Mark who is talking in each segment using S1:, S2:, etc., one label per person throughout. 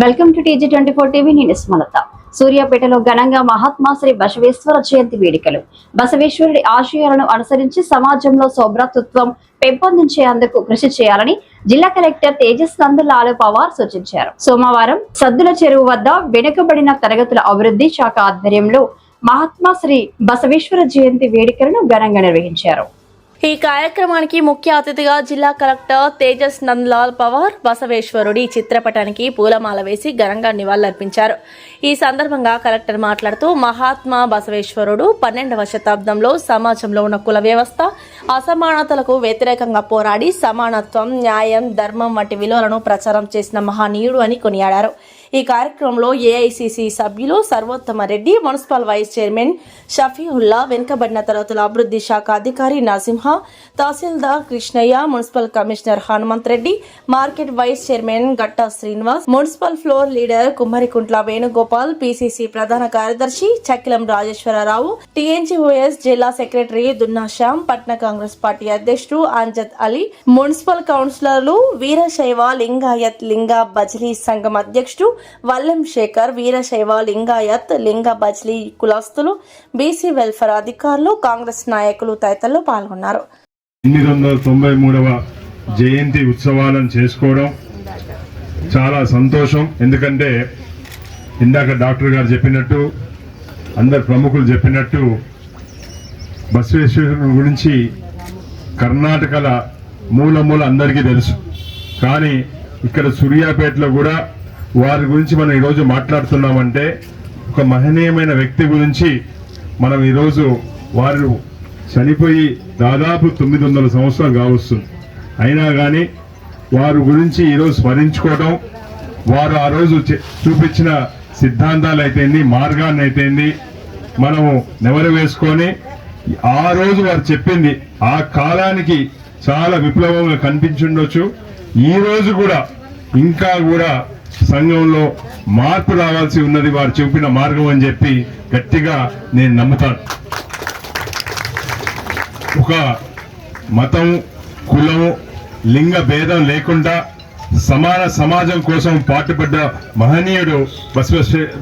S1: Welcome to TG24 TV. నేను స్మలత. సూర్యాపేటలో ఘనంగా మహాత్మా శ్రీ బసవేశ్వర జయంతి వేడుకలు. బసవేశ్వరుడి ఆశయాలను అనుసరించి సమాజంలో సౌభ్రాతృత్వం పెంపొందించేందుకు కృషి చేయాలని జిల్లా కలెక్టర్ తేజస్ నందలాల్ పవార్ సూచించారు. సోమవారం సద్దుల చెరువు వద్ద వెనుకబడిన తరగతుల అభివృద్ధి శాఖ ఆధ్వర్యంలో మహాత్మా శ్రీ బసవేశ్వర జయంతి వేడుకలను ఘనంగా నిర్వహించారు.
S2: ఈ కార్యక్రమానికి ముఖ్య అతిథిగా జిల్లా కలెక్టర్ తేజస్ నందలాల్ పవార్ బసవేశ్వరుడి చిత్రపటానికి పూలమాల వేసి ఘనంగా నివాళులర్పించారు. ఈ సందర్భంగా కలెక్టర్ మాట్లాడుతూ మహాత్మా బసవేశ్వరుడు 12వ శతాబ్దంలో సమాజంలో ఉన్న కుల వ్యవస్థ అసమానతలకు వ్యతిరేకంగా పోరాడి సమానత్వం, న్యాయం, ధర్మం వంటి విలువలను ప్రచారం చేసిన మహనీయుడు అని కొనియాడారు. ఈ కార్యక్రమంలో ఏఐసిసి సభ్యులు Sarvothama Reddy, municipal vice chairman Shafiullah, వెనుకబడిన తరగతుల అభివృద్ధి శాఖ అధికారి నరసింహ, తహసీల్దార్ Krishnaiah, municipal commissioner Hanumanth Reddy, market vice chairman Gatta Srinivas, municipal floor leader Kummarikuntla Venugopal, PCC ప్రధాన కార్యదర్శి చక్కిలం రాజేశ్వరరావు, టీఎన్జీఓఎస్ జిల్లా సెక్రటరీ దున్నా శ్యామ్, పట్న కాంగ్రెస్ పార్టీ అధ్యక్షుడు అంజద్ అలీ, మున్సిపల్ కౌన్సిలర్లు వీరశైవ లింగాయత్ లింగ బజ్లీ సంఘం అధ్యక్షుడు వల్లం శేఖర్, వీరశైవ లింగాయత్ లింగ బజ్లీ కులస్తులు, బీసీ వెల్ఫేర్ అధికారులు, కాంగ్రెస్ నాయకులు తదితరులు పాల్గొన్నారు.
S3: 893వ జయంతి ఉత్సవాలను చేసుకోవడం చాలా సంతోషం. ఎందుకంటే ఇందాక డాక్టర్ గారు చెప్పినట్టు, అందరు ప్రముఖులు చెప్పినట్టు, బసవేశ్వరుని గురించి కర్ణాటకల మూల అందరికీ తెలుసు. కానీ ఇక్కడ సూర్యాపేటలో కూడా వారి గురించి మనం ఈరోజు మాట్లాడుతున్నామంటే ఒక మహనీయమైన వ్యక్తి గురించి మనం ఈరోజు వారు చనిపోయి దాదాపు 900 సంవత్సరాలు కావస్తుంది. అయినా కానీ వారి గురించి ఈరోజు స్మరించుకోవడం, వారు ఆ రోజు చూపించిన సిద్ధాంతాలు అయితేంది, మార్గాన్ని అయితేంది మనము నెమరు వేసుకొని ఆ రోజు వారు చెప్పింది ఆ కాలానికి చాలా విప్లవంగా కనిపించుండొచ్చు. ఈ రోజు కూడా ఇంకా కూడా సంఘంలో మార్పు రావాల్సి ఉన్నది వారు చూపిన మార్గం అని చెప్పి గట్టిగా నేను నమ్ముతాను. ఒక మతం, కులం, లింగ భేదం లేకుండా సమాన సమాజం కోసం పాటుపడ్డ మహనీయుడు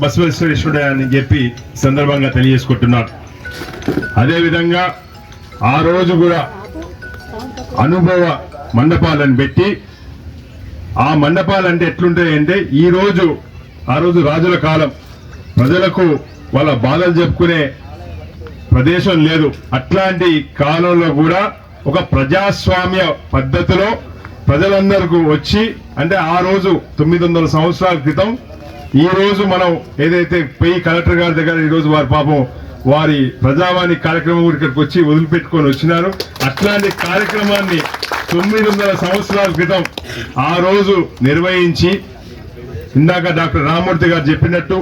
S3: బసవేశ్వరుడే అని చెప్పి సందర్భంగా తెలియజేసుకుంటున్నాను. అదేవిధంగా ఆ రోజు కూడా అనుభవ మండపాలను పెట్టి, ఆ మండపాలు అంటే ఎట్లుంటాయంటే ఆ రోజు రాజుల కాలం, ప్రజలకు వాళ్ళ బాధలు చెప్పుకునే ప్రదేశం లేదు. అట్లాంటి కాలంలో కూడా ఒక ప్రజాస్వామ్య పద్ధతిలో ప్రజలందరికీ వచ్చి, అంటే ఆ రోజు 900 సంవత్సరాల క్రితం ఈ రోజు మనం ఏదైతే పోయి కలెక్టర్ గారి దగ్గర ఈరోజు వారి పాపం వారి ప్రజావాణి కార్యక్రమం ఇక్కడికి వచ్చి వదిలిపెట్టుకొని వచ్చినారు. అట్లాంటి కార్యక్రమాన్ని 900 సంవత్సరాల క్రితం ఆ రోజు నిర్వహించి, ఇందాక డాక్టర్ రామమూర్తి గారు చెప్పినట్టు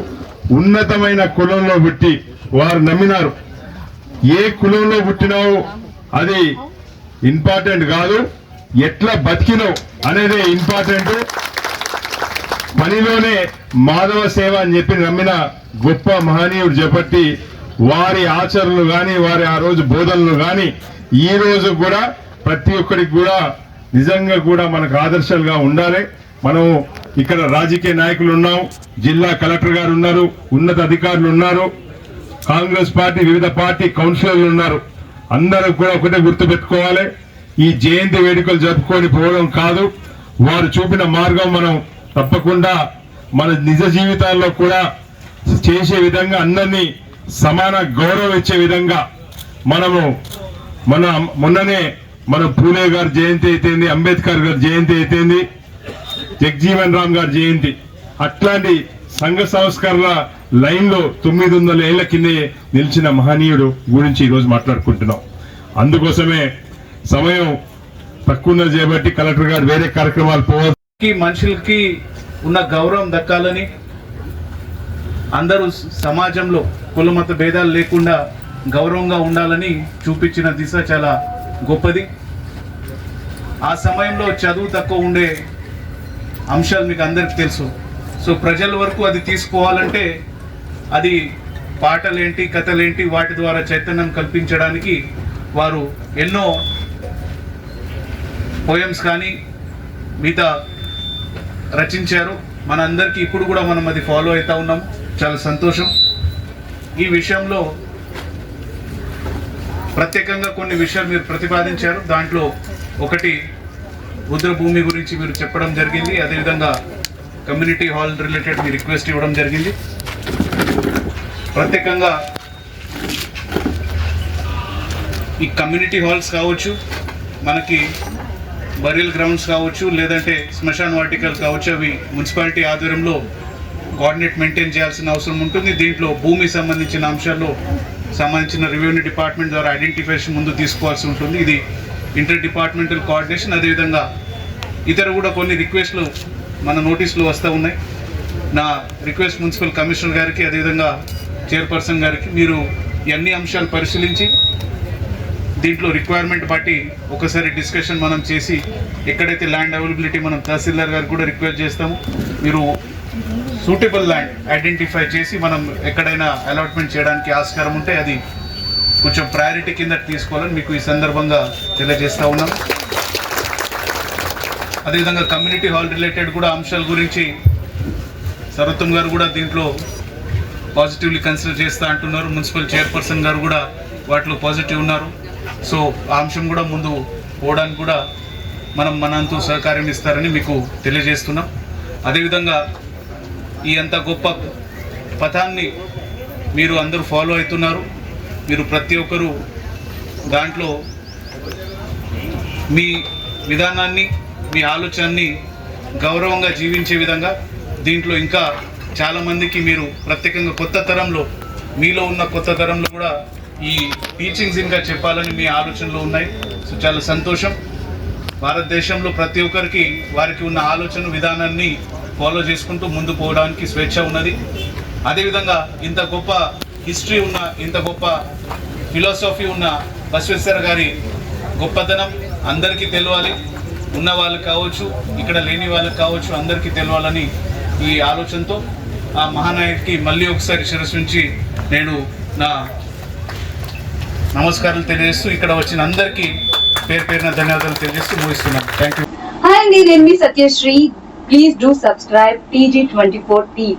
S3: ఉన్నతమైన కులంలో పుట్టి వారు నమ్మినారు. ఏ కులంలో పుట్టినావు అది ఇంపార్టెంట్ కాదు, ఎట్లా బతికినావు అనేదే ఇంపార్టెంట్. పనిలోనే మాధవ సేవ అని చెప్పి నమ్మిన గొప్ప మహనీయుడు చెప్పట్టి వారి ఆచరణలు కానీ, వారి ఆ రోజు బోధనలు కానీ ఈ రోజు కూడా ప్రతి ఒక్కరికి కూడా నిజంగా కూడా మనకు ఆదర్శాలుగా ఉండాలి. మనం ఇక్కడ రాజకీయ నాయకులు ఉన్నాం, జిల్లా కలెక్టర్ గారు ఉన్నారు, ఉన్నత అధికారులు ఉన్నారు, కాంగ్రెస్ పార్టీ వివిధ పార్టీ కౌన్సిలర్లు ఉన్నారు. అందరూ కూడా ఒకటే గుర్తుపెట్టుకోవాలి, ఈ జయంతి వేడుకలు జరుపుకొని పోవడం కాదు, వారు చూపిన మార్గం మనం తప్పకుండా మన నిజ జీవితాల్లో కూడా చేసే విధంగా, అందరినీ సమాన గౌరవం ఇచ్చే విధంగా మనము మొన్ననే మన పూలే గారి జయంతి అయితేంది, అంబేద్కర్ గారి జయంతి అయితేంది, జగ్జీవన్ రామ్ గారి జయంతి, అట్లాంటి సంఘ సంస్కరణ లైన్ లో 900 ఏళ్ల కిందే నిలిచిన మహనీయుడు గురించి ఈరోజు మాట్లాడుకుంటున్నాం. అందుకోసమే సమయం తక్కువ చేయబట్టి కలెక్టర్ గారు వేరే కార్యక్రమాలు పోవాలి.
S4: మనుషులకి ఉన్న గౌరవం దక్కాలని, అందరూ సమాజంలో కులమత భేదాలు లేకుండా గౌరవంగా ఉండాలని చూపించిన దిశ చాలా గొప్పది. ఆ సమయంలో చదువు తక్కువ ఉండే అంశాలు మీకు అందరికి తెలుసు. సో ప్రజల వరకు అది తీసుకోవాలంటే అది పాటలేంటి, కథలేంటి, వాటి ద్వారా చైతన్యం కల్పించడానికి వారు ఎన్నో పోయమ్స్ కానీ మిగతా రచించారు. మనందరికీ ఇప్పుడు కూడా మనం అది ఫాలో అవుతా ఉన్నాం. చాలా సంతోషం. ఈ విషయంలో ప్రత్యేకంగా కొన్ని విషయాలు మీరు ప్రతిపాదించారు. దాంట్లో ఒకటి రుద్రభూమి గురించి మీరు చెప్పడం జరిగింది. అదేవిధంగా కమ్యూనిటీ హాల్ రిలేటెడ్ మీ రిక్వెస్ట్ ఇవ్వడం జరిగింది. ప్రత్యేకంగా ఈ కమ్యూనిటీ హాల్స్ కావచ్చు, మనకి బరియల్ గ్రౌండ్స్ కావచ్చు, లేదంటే శ్మశాన్ వాటికల్ కావచ్చు, అవి మున్సిపాలిటీ ఆధ్వర్యంలో కోఆర్డినేట్ మెయింటైన్ చేయాల్సిన అవసరం ఉంటుంది. దీంట్లో భూమి సంబంధించిన అంశాల్లో సంబంధించిన రెవెన్యూ డిపార్ట్మెంట్ ద్వారా ఐడెంటిఫికేషన్ ముందు తీసుకోవాల్సి ఉంటుంది. ఇది ఇంటర్ డిపార్ట్మెంటల్ కోఆర్డినేషన్. అదేవిధంగా ఇతర కూడా కొన్ని రిక్వెస్ట్లు మన నోటీసులు వస్తూ ఉన్నాయి. నా రిక్వెస్ట్ మున్సిపల్ కమిషనర్ గారికి, అదేవిధంగా చైర్పర్సన్ గారికి, మీరు అన్ని అంశాలు పరిశీలించి దీంట్లో రిక్వైర్మెంట్ బట్టి ఒకసారి డిస్కషన్ మనం చేసి ఎక్కడైతే ల్యాండ్ అవైలబిలిటీ మనం తహసీల్దార్ గారికి కూడా రిక్వెస్ట్ చేస్తాము. మీరు సూటబుల్ ల్యాండ్ ఐడెంటిఫై చేసి మనం ఎక్కడైనా అలాట్మెంట్ చేయడానికి ఆస్కారం ఉంటే అది కొంచెం ప్రయారిటీ కింద తీసుకోవాలని మీకు ఈ సందర్భంగా తెలియజేస్తూ ఉన్నాం. అదేవిధంగా కమ్యూనిటీ హాల్ రిలేటెడ్ కూడా అంశాల గురించి సర్వోత్తం గారు కూడా దీంట్లో పాజిటివ్లీ కన్సిడర్ చేస్తూ అంటున్నారు. మున్సిపల్ చైర్పర్సన్ గారు కూడా వాటిలో పాజిటివ్ ఉన్నారు. సో ఆ అంశం కూడా ముందు పోవడానికి కూడా మనంతూ సహకారం ఇస్తారని మీకు తెలియజేస్తున్నాం. అదేవిధంగా ఈ అంత గొప్ప పథాన్ని మీరు అందరూ ఫాలో అవుతున్నారు. మీరు ప్రతి ఒక్కరూ దాంట్లో మీ విధానాన్ని, మీ ఆలోచనని గౌరవంగా జీవించే విధంగా దీంట్లో ఇంకా చాలామందికి మీరు ప్రత్యేకంగా కొత్త తరంలో, మీలో ఉన్న కొత్త తరంలో కూడా ఈ టీచింగ్స్ ఇంకా చెప్పాలని మీ ఆలోచనలు ఉన్నాయి. సో చాలా సంతోషం. భారతదేశంలో ప్రతి ఒక్కరికి వారికి ఉన్న ఆలోచన విధానాన్ని ఫాలో చేసుకుంటూ ముందు పోవడానికి స్వేచ్ఛ ఉన్నది. అదేవిధంగా ఇంత గొప్ప హిస్టరీ ఉన్న, ఇంత గొప్ప ఫిలాసఫీ ఉన్న బసవేశ్వర గారి గొప్పతనం అందరికీ తెలియాలి. ఉన్న వాళ్ళకి కావచ్చు, ఇక్కడ లేని వాళ్ళకి కావచ్చు, అందరికీ తెలియాలని ఈ ఆలోచనతో ఆ మహానాయకుడికి మళ్ళీ ఒకసారి శిరస్సు నుంచి నేను నా నమస్కారాలు తెలియజేస్తూ ఇక్కడ వచ్చిన అందరికీ పేరు పేరున ధన్యవాదాలు తెలియజేస్తూ ముగిస్తున్నాను. Thank you.
S5: Hi, నేను మీ Satyasri. Please do subscribe TG24 TV.